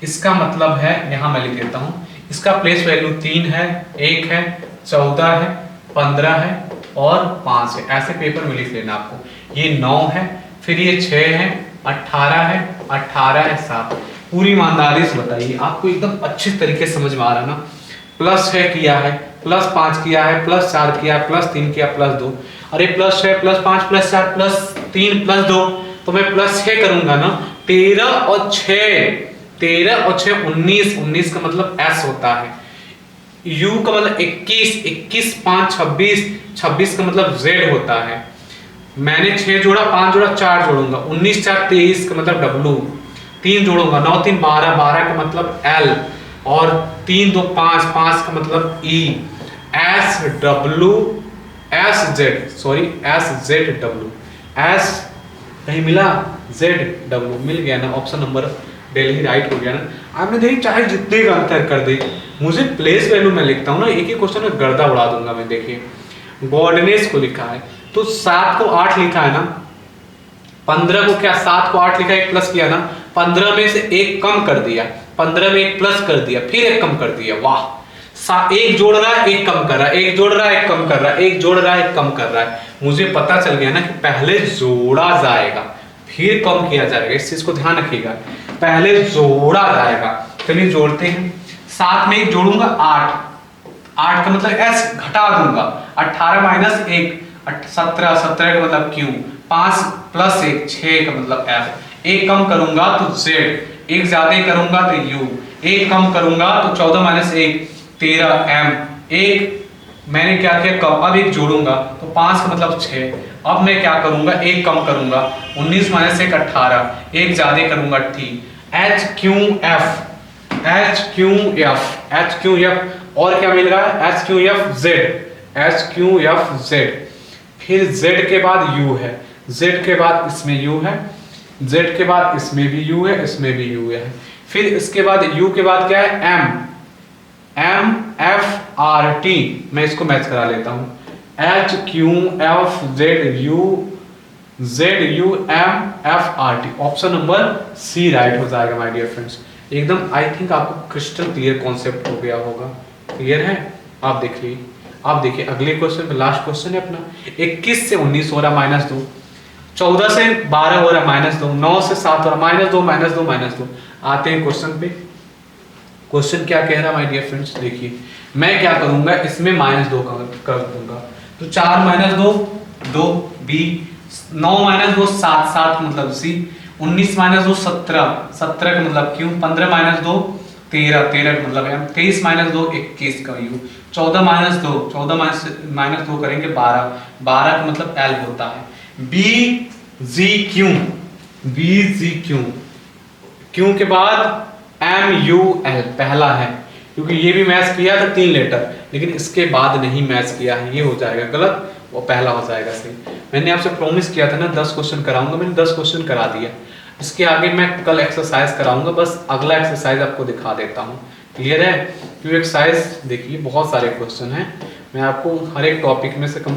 इसका मतलब है, यहाँ मैं लिख देता हूँ, इसका प्लेस वैल्यू 3 है, 1 है, 14 है, 15 है, और 5 है, ऐसे पेपर में लिख लेना आपको। ये 9 है, फिर ये 6 है, 18 है, 18 है, 7। पूरी ईमानदारी से बताइए, आपको एकदम अच्छे तरीके से समझ में आ रहा है ना। प्लस 6 किया है, प्लस 5 किया है, प्लस 4 किया है, प्लस 3 किया, प्लस 2। अरे plus 6 plus 5 plus 4 plus 3 plus 2, तो मैं प्लस 6 करूंगा ना। 13 और 6, 13 और 6 19, 19 का मतलब S होता है। U का मतलब 21, 21 5 26, 26 का मतलब Z होता है। मैंने 6 जोड़ा, 5 जोड़ा, 4 जोड़ूंगा, 19 4 23 का मतलब W। 3 जोड़ूंगा, 9 3 12, 12 का मतलब L, और 3 2 5, 5 का मतलब E। S W S Z, sorry S Z W, S कहीं मिला, Z W मिल गया ना। ऑप्शन नंबर डेली राइट हो गया ना। आपने देखिए चाहे जितने का अंतर कर दे, मुझे प्लेस वैल्यू में लिखता हूँ ना, एक ही क्वेश्चन में गर्दा उड़ा दूंगा मैं। देखिए गॉर्डिनेट्स को लिखा है तो 7 को 8 लिखा है ना, 15 को क्या 7 को 8 लिखा है, 1 प्लस किया ना, 15 में से 1 कम कर दिया, 15 में 1 प्लस कर दिया, फिर 1 कम कर दिया। वाह, 1 जोड़ रहा है 1 कम कर रहा है, 1 जोड़ रहा है 1 कम कर रहा है, 1 जोड़ रहा है 1 कम कर रहा है। मुझे पता चल गया ना कि पहले जोड़ा जाएगा फिर कम किया जाएगा। इस चीज को ध्यान रखिएगा, पहले जोड़ा जाएगा। चलिए जोड़ते हैं। 7 में 1 जोड़ूंगा 8, 8 का मतलब S घटा दूंगा, 18 माइनस 1 17, 17 का मतलब Q, 5 प्लस 1 6 का मतलब F। 1 कम करूंगा तो Z, 1 ज्यादा करूंगा तो U, 1 कम करूंगा तो 14 माइनस 1 13 M। 1 मैंने क्या किया कम, अब 1 जोड़ूंगा तो 5 का मतलब 6। अब मैं क्या करूंगा 1 कम करूंगा, 19 माइनस 1 18, 1 ज्यादा करूंगा T। H Q F, H Q F, H Q F, और क्या मिल रहा है H Q F Z, H Q F Z। फिर Z के बाद U है, Z के बाद इसमें U है, Z के बाद इसमें भी U है, इसमें भी U है। फिर इसके बाद U के बाद क्या है M, M F R T। मैं इसको मैच करा लेता हूं, H Q F Z U, Z U M F R T। Option number C right हो जाएगा माय डियर फ्रेंड्स। एकदम आई थिंक आपको क्रिस्टल क्लियर कॉन्सेप्ट हो गया होगा। क्लियर है? आप देखिए, आप देखिए अगले क्वेश्चन में, लास्ट क्वेश्चन है अपना। 21 से 19 हो रहा माइनस 2, 14 से 12 हो रहा माइनस 2, 9 से 7 हो रहा माइनस 2 माइनस 2 माइनस 2। आते हैं क्वेश्चन पे। क्वेश्चन क्या कह रहा है माय डियर फ्रेंड्स, देखिए मैं क्या करूंगा, इसमें माइनस 2 कर दूंगा, तो 4 माइनस 2 2 B, 9 माइनस 2 7 7 मतलब C, 19 माइनस 2 17 17 का मतलब Q, 15 माइनस 2 13 13 का मतलब M, 23 माइनस 2 21 का U, 14 माइनस 2 14 माइनस 2 करेंगे 12 12 का मतलब L होता है। B G Q, B G Q, Q के बाद M U L पहला है, क्योंकि ये भी मैच किया था 3 लेटर, लेकिन इसके बाद नहीं मैच किया है, ये हो जाएगा गलत, वो पहला हो जाएगा सही। मैंने आपसे प्रॉमिस किया था ना 10 क्वेश्चन कराऊंगा, मैंने 10 क्वेश्चन करा दिया। इसके आगे मैं कल एक्सरसाइज कराऊंगा, बस अगला एक्सरसाइज आपको दिखा देता हूँ। क्लियर है? क्योंकि एक्सरसाइज देखिए बहुत सारे क्वेश्चन हैं, मैं आपको हर एक टॉपिक में से कम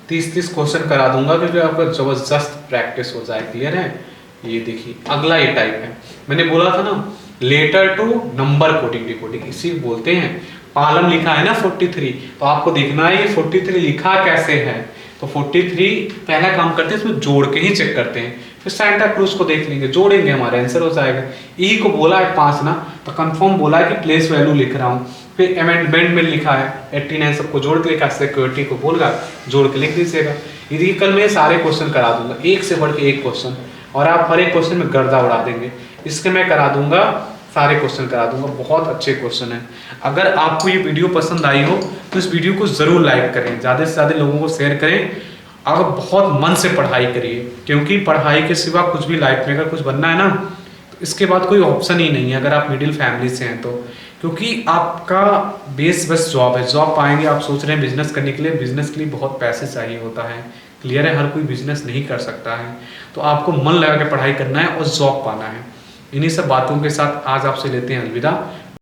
30-30 क्वेश्चन करा दूंगा, क्योंकि आपका जबरदस्त प्रैक्टिस हो जाए। क्लियर है? ये देखिए अगला ये टाइप है, मैंने बोला था ना letter to number coding decoding, इसी बोलते हैं। पालम लिखा है ना 43, तो आपको देखना है ये 43 लिखा कैसे है। तो 43 पहला काम करते हैं, इसमें जोड़ के ही चेक करते हैं, फिर सैंटा क्रूज को देख लेंगे, जोड़ेंगे हमारा आंसर हो जाएगा। ई को बोला है 5 ना, तो कंफर्म बोला है कि प्लेस वैल्यू लिख रहा हूँ। फिर अमेंडमेंट में लिखा है 89, सबको जोड़ के लिखा, सिक्योरिटी को बोलगा जोड़ के लिख दीजिएगा। यदि कल मैं सारे क्वेश्चन करा दूंगा, एक से बढ़ के एक क्वेश्चन, और आप हर एक क्वेश्चन में गर्दा उड़ा देंगे। इसके मैं करा दूंगा, सारे क्वेश्चन करा दूंगा, बहुत अच्छे क्वेश्चन हैं। अगर आपको ये वीडियो पसंद आई हो तो इस वीडियो को जरूर लाइक करें, ज़्यादा से ज़्यादा लोगों को शेयर करें, और बहुत मन से पढ़ाई करिए, क्योंकि पढ़ाई के सिवा कुछ भी लाइफ में अगर कुछ बनना है ना, तो इसके बाद कोई ऑप्शन ही नहीं है अगर आप मिडिल फैमिली से हैं तो। क्योंकि आपका बेस बस जॉब है, जॉब पाएंगे। आप सोच रहे हैं बिजनेस करने के लिए, बिजनेस के लिए बहुत पैसे चाहिए होता है। क्लियर है? हर कोई बिजनेस नहीं कर सकता है, तो आपको मन लगा के पढ़ाई करना है और जॉब पाना है। इन्हीं सब बातों के साथ आज आपसे लेते हैं अलविदा।